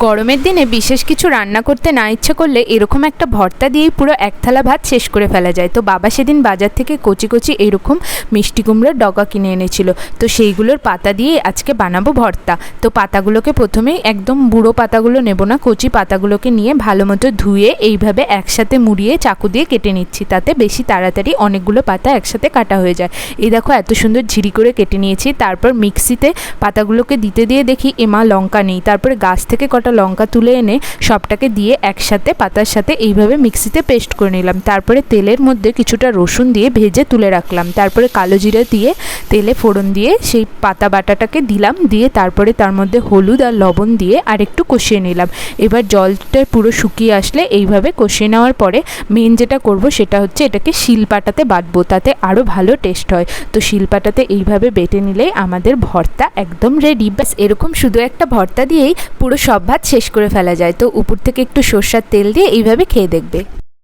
গরমের দিনে বিশেষ কিছু রান্না করতে না ইচ্ছে করলে এরকম একটা ভর্তা দিয়েই পুরো এক থালা ভাত শেষ করে ফেলা যায়। তো বাবা সেদিন বাজার থেকে কচি কচি এরকম মিষ্টি কুমড়োর ডগা কিনে এনেছিল, তো সেইগুলোর পাতা দিয়ে আজকে বানাবো ভর্তা। তো পাতাগুলোকে প্রথমেই একদম বুড়ো পাতাগুলো নেব না, কচি পাতাগুলোকে নিয়ে ভালো মতো ধুয়ে এইভাবে একসাথে মুড়িয়ে চাকু দিয়ে কেটে নিচ্ছি, তাতে বেশি তাড়াতাড়ি অনেকগুলো পাতা একসাথে কাটা হয়ে যায়। এই দেখো এত সুন্দর ঝিরি করে কেটে নিয়েছি। তারপর মিক্সিতে পাতাগুলোকে দিতে দিয়ে দেখি এমা লঙ্কা নেই। তারপরে গাছ থেকে কটা লঙ্কা তুলে এনে সবটাকে দিয়ে একসাথে পাতার সাথে এইভাবে মিক্সিতে পেস্ট করে নিলাম। তারপরে তেলের মধ্যে কিছুটা রসুন দিয়ে ভেজে তুলে রাখলাম। তারপরে কালো জিরা দিয়ে তেলে ফোড়ন দিয়ে সেই পাতা বাটাটাকে দিলাম, দিয়ে তারপরে তার মধ্যে হলুদ আর লবণ দিয়ে আর একটু কষিয়ে নিলাম। এবার জলটা পুরো শুকিয়ে আসলে এইভাবে কষিয়ে নেওয়ার পরে মেন যেটা করব সেটা হচ্ছে এটাকে শিলপাটাতে বাটবো, তাতে আরও ভালো টেস্ট হয়। তো শিলপাটাতে এইভাবে বেটে নিলেই আমাদের ভর্তা একদম রেডি। ব্যাস এরকম শুধু একটা ভর্তা দিয়েই পুরো সব ভাত শেষ করে ফেলা যায়। তো উপর থেকে একটু সর্ষের তেল দিয়ে এইভাবে খেয়ে দেখবে।